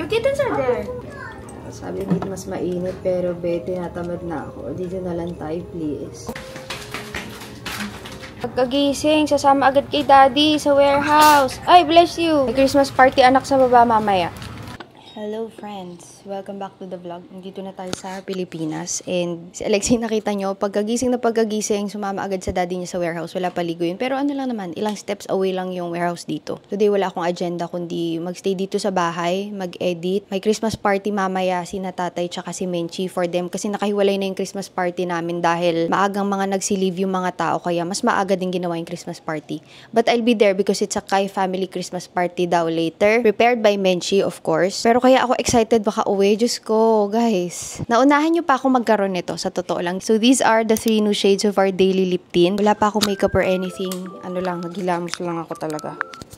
kittens are there. Sabi dito mas mainit, pero tinatamad na ako. Dito na lang tayo, please. Pagkagising, sasama agad kay Daddy sa warehouse. Ay, bless you! May Christmas party anak sa baba mamaya. Hello friends! Welcome back to the vlog. Nandito na tayo sa Pilipinas. And si Alexei nakita nyo, pagkagising, sumama agad sa daddy niya sa warehouse. Wala paligo yun. Pero ano lang naman, ilang steps away lang yung warehouse dito. Today wala akong agenda kundi magstay dito sa bahay, mag-edit. May Christmas party mamaya sina tatay tsaka si Menchi for them. Kasi nakahiwalay na yung Christmas party namin dahil maagang mga nagsi-leave yung mga tao. Kaya mas maaga din ginawa yung Christmas party. But I'll be there because it's a Kai family Christmas party daw later. Prepared by Menchi, of course. Pero kaya ako excited baka uwi. Diyos ko, guys. Naunahan nyo pa ako magkaroon nito, sa totoo lang. So, these are the 3 new shades of our daily lip tint. Wala pa ako makeup or anything. Ano lang, naghilamos lang ako talaga.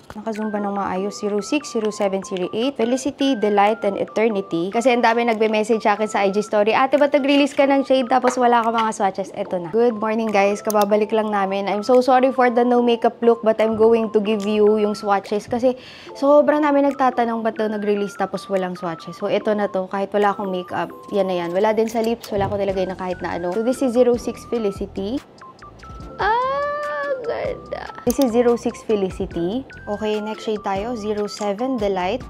Naka-zoom ba ng maayos? 06, 07, 08, Felicity, Delight, and Eternity. Kasi ang dami nagbe-message sa akin sa IG story. Ate, ba't nag-release ka ng shade tapos wala ka mga swatches? Eto na. Good morning, guys. Kababalik lang namin. I'm so sorry for the no makeup look but I'm going to give you yung swatches kasi sobrang namin nagtatanong ba't daw nag-release tapos walang swatches. So, ito na to. Kahit wala akong makeup, yan na yan. Wala din sa lips. Wala ko nilagay na kahit na ano. So, this is 06 Felicity. Ganda. This is 06 Felicity. Okay, next shade tayo. 07 Delight.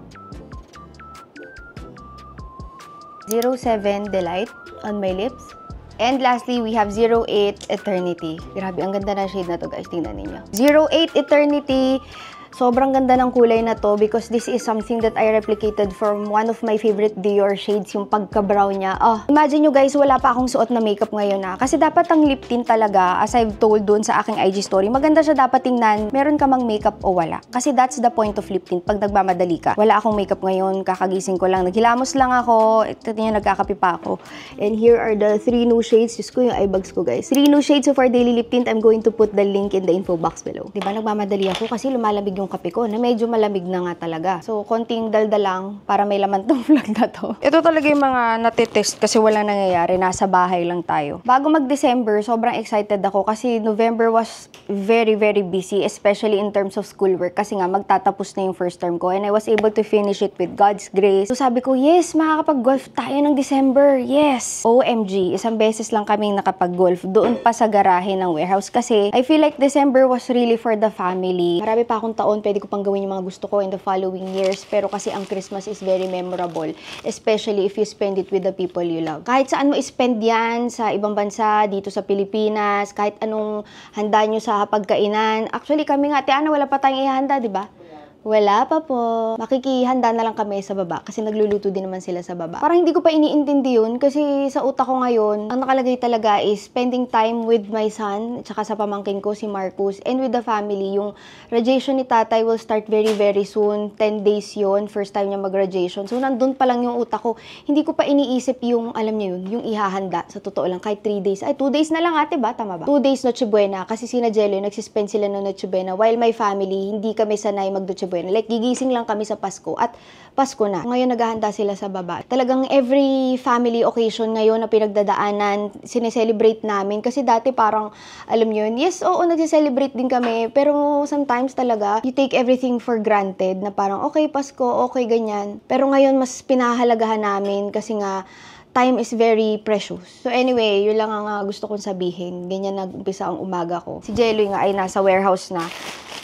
07 Delight on my lips. And lastly, we have 08 Eternity. Grabe, ang ganda na shade na to, guys. Tingnan ninyo. 08 Eternity. Sobrang ganda ng kulay na to because this is something that I replicated from one of my favorite Dior shades, yung pagka-brown niya. Oh, imagine nyo guys, wala pa akong suot na makeup ngayon na. Kasi dapat ang lip tint talaga, as I've told doon sa aking IG story, maganda siya dapat tingnan, meron ka mang makeup o wala. Kasi that's the point of lip tint, pag nagmamadali ka. Wala akong makeup ngayon, kakagising ko lang. Naghilamos lang ako, ito niya, nagkakape pa ako. And here are the 3 new shades. Diyos ko, yung eye bags ko guys. 3 new shades of our daily lip tint. I'm going to put the link in the info box below. Diba, nagmamadali ako kasi lumalamig yung kape ko na medyo malamig na nga talaga. So, konting daldal lang para may laman tong vlog na to. Ito talaga yung mga natitest kasi wala nangyayari. Nasa bahay lang tayo. Bago mag-December, sobrang excited ako kasi November was very, very busy, especially in terms of schoolwork kasi nga magtatapos na yung first term ko and I was able to finish it with God's grace. So, sabi ko, yes, makakapag-golf tayo ng December. Yes! OMG, isang beses lang kaming nakapag-golf doon pa sa garahe ng warehouse kasi I feel like December was really for the family. Marami pa akong taon, pwede ko pang gawin yung mga gusto ko in the following years. Pero kasi ang Christmas is very memorable. Especially if you spend it with the people you love. Kahit saan mo spend yan, sa ibang bansa, dito sa Pilipinas, kahit anong handa nyo sa pagkainan. Actually, kami nga, Ana, wala pa tayong ihanda, di ba? Wala pa po. Makikihanda na lang kami sa baba kasi nagluluto din naman sila sa baba. Parang hindi ko pa iniintindi yun kasi sa utak ko ngayon, ang nakalagay talaga is spending time with my son, tsaka sa pamangkin ko, si Marcus, and with the family. Yung graduation ni tatay will start very, very soon. 10 days yon, first time niya mag-graduation. So, nandun pa lang yung utak ko. Hindi ko pa iniisip yung, alam niyo yun, yung ihahanda. Sa totoo lang, kahit 3 days. Ay, 2 days na lang ate ba? Tama ba? 2 days Noche Buena kasi sina Jello, nagsispend sila ng Noche Buena. While my family, hindi kami sanay mag-Noche Buena. Like, gigising lang kami sa Pasko at Pasko na. Ngayon, naghahanda sila sa baba. Talagang every family occasion ngayon na pinagdadaanan, sineselebrate namin. Kasi dati parang, alam nyo yun, yes, oo, nagsiselebrate din kami. Pero sometimes talaga, you take everything for granted na parang, okay, Pasko, okay, ganyan. Pero ngayon, mas pinahalagahan namin kasi nga, time is very precious. So anyway, yun lang ang gusto kong sabihin. Ganyan nag-umpisa ang umaga ko. Si Jello nga ay nasa warehouse na.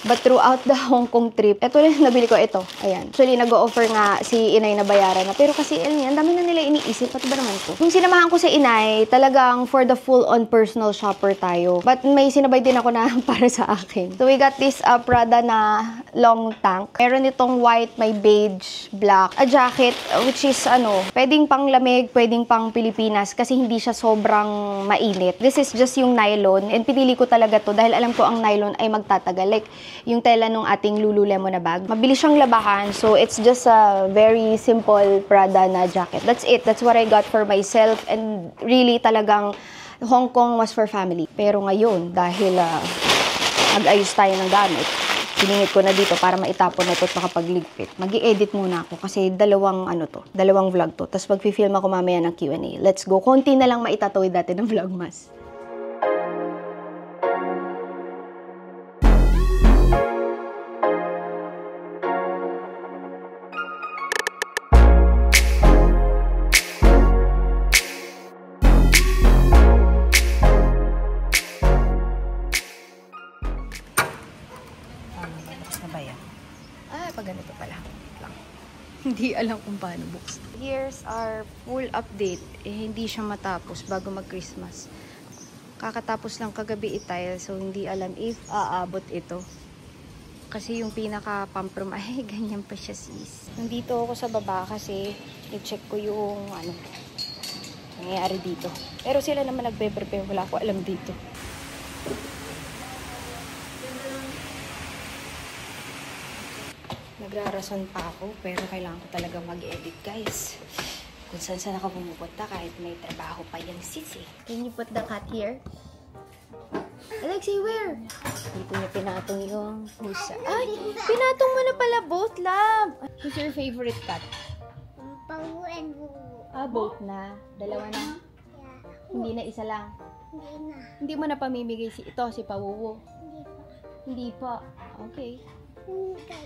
But throughout the Hong Kong trip, ito rin nabili ko ito. Ayan. Actually, nag-o-offer nga si Inay na bayaran na. Pero kasi, alam niya, ang dami na nila iniisip. Pati ba naman ito? Yung sinamahan ko si Inay, talagang for the full-on personal shopper tayo. But may sinabay din ako na para sa akin. So we got this Prada na long tank. Meron itong white, may beige, black. A jacket, which is pwedeng pang lamig, pwedeng pang Pilipinas kasi hindi siya sobrang mainit. This is just yung nylon. And pinili ko talaga to dahil alam ko ang nylon ay magtatagal. Like, yung tela nung ating Lululemon na bag. Mabilis siyang labahan. So, it's just a very simple Prada na jacket. That's it. That's what I got for myself. And really, talagang Hong Kong was for family. Pero ngayon, dahil nag-ayos tayo ng gamit, piningit ko na dito para maitapon na ito at makapagligpit. Mag-i-edit muna ako kasi dalawang vlog to. Tapos mag-film ako mamaya ng Q&A. Let's go. Konti na lang maitatawid natin ng vlogmas. Hindi alam kung paano buksan. Here's our full update. Hindi siya matapos bago mag-Christmas. Kakatapos lang kagabi itile, so hindi alam if aabot ito. Kasi yung pinaka-pump room, ay, ganyan pa siya sis. Nandito ako sa baba kasi i-check ko yung nangyayari dito. Pero sila naman nagpe-prepare, wala ko alam dito. Nagrarason pa ako, pero kailangan ko talaga mag-edit, guys. Kung saan ako pumupunta, kahit may trabaho pa yung sis eh. Can you put the cat here? Alexi, where? Dito niya pinatong yung pusa. Ay, pinatong mo na pala both, love. Who's your favorite cat? Pawu and Wuwu. Both na. Dalawa na. Yeah. Hindi na isa lang. Hindi na. Hindi mo na pamimigay si Pawuwo. Hindi pa. Hindi pa. Okay. Hindi.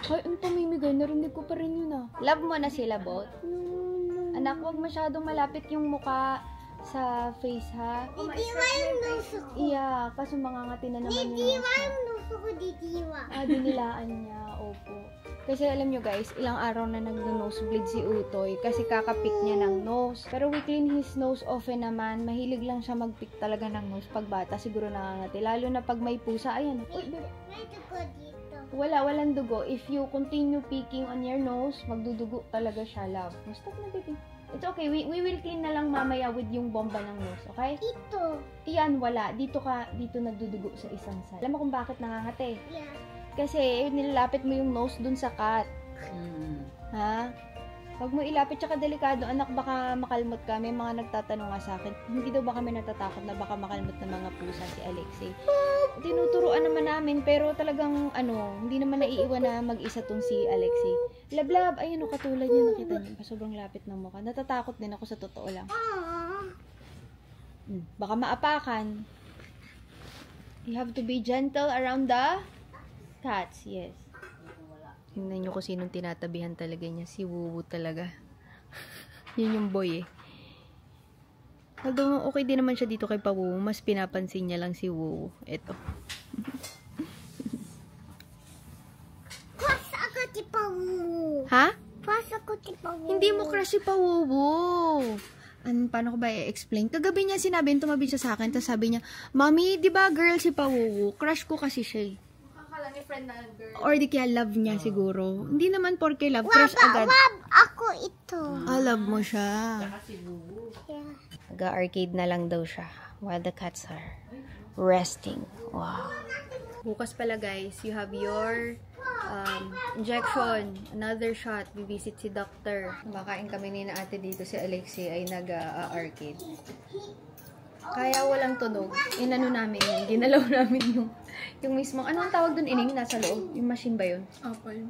Ay, ang pamimigay. Narinig ko pa rin yun ah. Love mo na sila both? Anak, huwag masyadong malapit yung muka sa face ha. Didiwa yung nuso ko. Iya, kasi mangangati na naman yung Didiwa yung nuso ko, didiwa. Dinilaan niya, opo. Kasi alam nyo guys, ilang araw na nag-nosebleed si Utoy kasi kakapik niya ng nose. Pero we clean his nose often naman. Mahilig lang siya mag-pick talaga ng nose pag bata. Siguro nakangati. Lalo na pag may pusa. Ayan. Uy, May dugo dito. walang dugo. If you continue picking on your nose, magdudugo talaga siya, love. Stop na, baby. It's okay. We will clean na lang mamaya with yung bomba ng nose, okay? Ito. Iyan, wala. Dito nagdudugo sa isang side. Alam mo kung bakit nangangati? Yeah. Kasi nilalapit mo yung nose dun sa cat. Ha? Huwag mo ilapit, tsaka delikado, anak, baka makalmot ka. May mga nagtatanong nga sa akin, hindi daw ba kami natatakot na baka makalmot ng mga pusa si Alexei? Tinuturuan naman namin, pero talagang, hindi naman naiiwan na mag-isa tong si Alexei. Lablab, ayun, katulad nyo, nakita nyo, sobrang lapit ng mukha. Natatakot din ako sa totoo lang. Baka maapakan. You have to be gentle around the cats, yes. Tingnan nyo kung sinong tinatabihan talaga niya. Si Wuwu talaga. Yun yung boy eh. Although okay din naman siya dito kay Pawuwu. Mas pinapansin niya lang si Wuwu. Ito. Crush ako si Pawuwu. Ha? Crush ako si Pawuwu. Hindi mo crush si Pawuwu. Paano ko ba i-explain? Kagabi niya sinabi, tumabi siya sa akin. Tapos sabi niya, Mommy, di ba girl si Pawuwu? Crush ko kasi siya eh. Or di kaya love niya siguro. Hindi naman porke love, crush agad. Wab ako ito. Love mo siya. Yeah. Nag-arcade na lang daw siya while the cats are resting. Wow. Bukas pala guys, you have your injection. Another shot. Visit si doctor. Kumakain kami ni na ate dito. Si Alexei ay nag-arcade. Kaya walang tunog. Inano namin yun. Ginalaw namin yung mismo. Ano ang tawag dun, Ining? Nasa loob? Yung machine ba yun? Apple.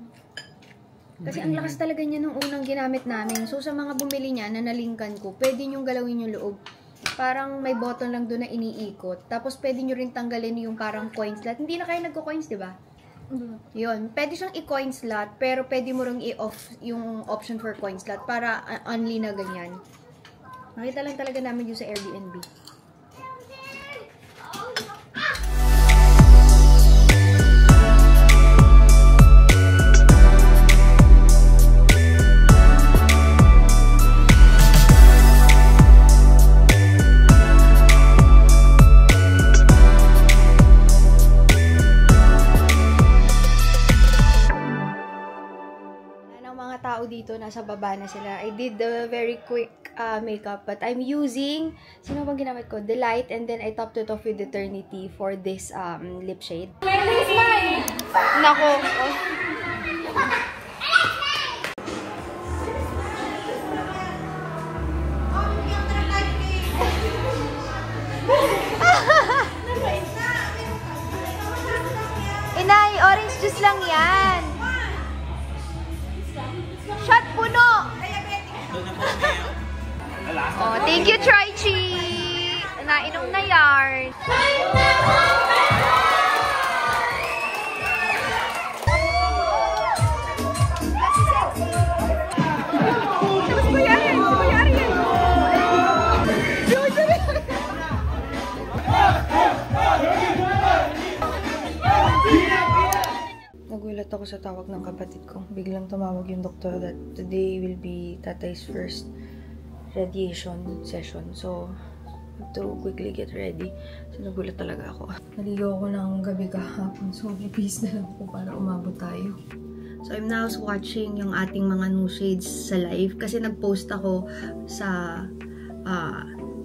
Kasi ang lakas talaga niya nung unang ginamit namin. So, sa mga bumili niya na nalingkan ko, pwede nyo galawin yung loob. Parang may button lang doon na iniikot. Tapos, pwede nyo rin tanggalin yung parang coin slot. Hindi na kayo nagko-coins, di ba? Yun. Pwede siyang i-coin slot, pero pwede mo rin i-off yung option for coin slot para only na ganyan. Nakita lang talaga namin yung sa Airbnb. Dito, nasa baba na sila. I did the very quick makeup, but I'm using, sino bang ginamit ko? Delight, and then I topped it off with Eternity for this lip shade. Where's mine? Nako. Inay, orange juice lang yan. Shot puno! Oh, thank you, Troychi! Nainom na yarn. Nagulat Nagulat ako sa tawag ng kapatid ko. Biglang tumawag yung doktor that today will be tatay's first radiation session. So, to quickly get ready. So, nagulat talaga ako. Naligaw ako ng gabi kahapon. So, please na lang ako para umabot tayo. So, I'm now watching yung ating mga new shades sa live. Kasi nag-post ako sa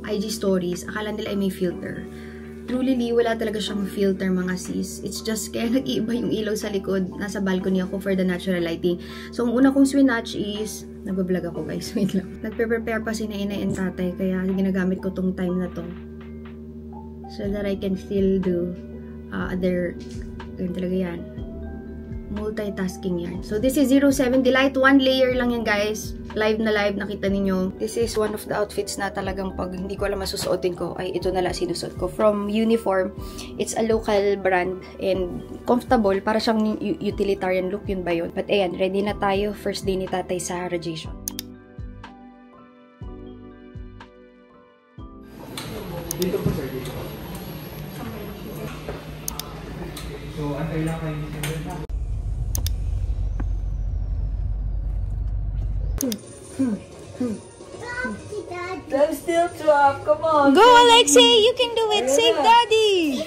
IG stories. Akala nila ay may filter. Truly, wala talaga siyang filter mga sis. It's just kaya nag-iiba yung ilaw sa likod. Nasa balcony ako for the natural lighting. So, ang una kong switch is, nagbablog ako guys, wait lang. Nagpe-prepare pa si na inay and tatay, kaya ginagamit ko tong time na to. So that I can still do other, ganun talaga yan. Multitasking yan. So, this is 07 Delight. 1 layer lang yan, guys. Live na live. Nakita ninyo. This is one of the outfits na talagang pag hindi ko alam masusuotin ko, ay ito na lang sinusuot ko. From Uniform. It's a local brand and comfortable. Para siyang utilitarian look. Yun ba yun? But ayan, ready na tayo. First day ni tatay sa radiation. Dito po, sir. Dito. So, antay lang kayo dito. I'm still trapped. Come on. Go, Alexei! You can do it! Save Daddy!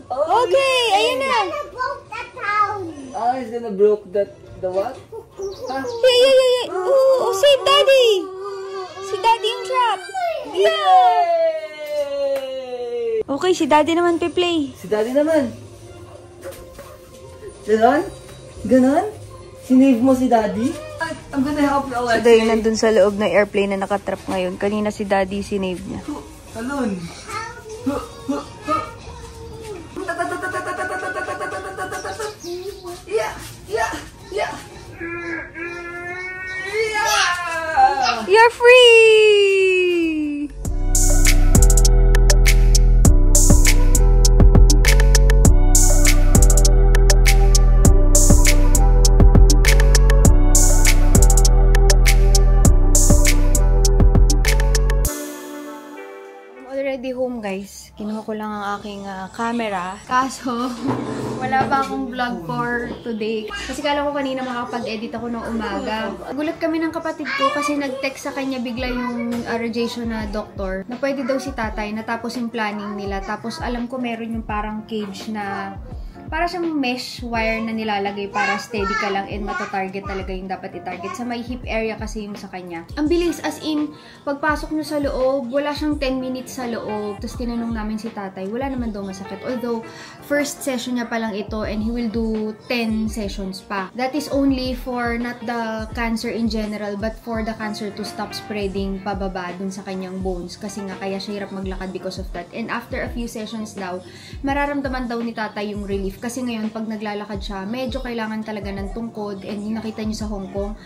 Okay, ayun na! Oh, he's gonna broke the what? Yeah. Oh, save Daddy! Si Daddy yung trap! Yay! Okay, si Daddy naman pe-play. Si Daddy naman. Ganon? Ganon? Sinave mo si Daddy? I'm gonna help you, Alexei. So, dahil nandun sa loob ng airplane na nakatrap ngayon. Kanina si Daddy sinave niya. Talon. Yeah. You're free! Already home guys. Kinuha ko lang ang aking camera. Kaso, wala pa akong vlog for today. Kasi kala ko kanina makapag-edit ako ng umaga. Gulat kami ng kapatid ko kasi nag-text sa kanya bigla yung radiation na doctor na pwede daw si tatay natapos yung planning nila. Tapos alam ko meron yung parang cage na para siyang mesh wire na nilalagay para steady ka lang and matatarget talaga yung dapat i-target. Sa may hip area kasi yung sa kanya. Ang bilis, as in, pagpasok nyo sa loob, wala siyang 10 minutes sa loob. Tapos tinanong namin si tatay, wala naman daw masakit. Although, first session niya pa lang ito and he will do 10 sessions pa. That is only for not the cancer in general, but for the cancer to stop spreading pababa dun sa kanyang bones. Kasi nga, kaya siya hirap maglakad because of that. And after a few sessions daw, mararamdaman daw ni tatay yung relief. Kasi ngayon, pag naglalakad siya, medyo kailangan talaga ng tungkod and yung nakita niyo sa Hong Kong,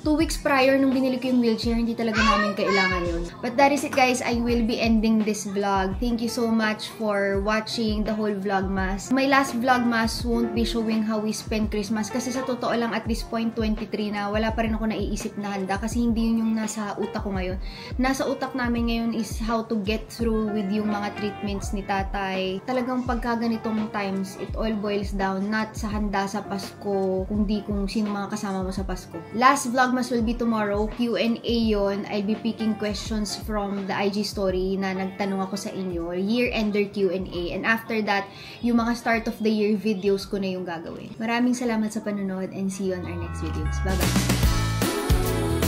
2 weeks prior nung binili ko yung wheelchair, hindi talaga namin kailangan yun. But that is it guys, I will be ending this vlog. Thank you so much for watching the whole vlogmas. My last vlogmas won't be showing how we spend Christmas kasi sa totoo lang at this point 23 na wala pa rin ako naiisip na handa kasi hindi yun yung nasa utak ko ngayon. Nasa utak namin ngayon is how to get through with yung mga treatments ni tatay. Talagang pagka ganitong times, it all boils down not sa handa sa Pasko, kundi kung sino mga kasama mo sa Pasko. Last vlogmas will be tomorrow. Q&A yon. I'll be picking questions from the IG story na nagtanong ako sa inyo. Year-ender Q&A. And after that, yung mga start of the year videos ko na yung gagawin. Maraming salamat sa panonood and see you on our next videos. Bye-bye!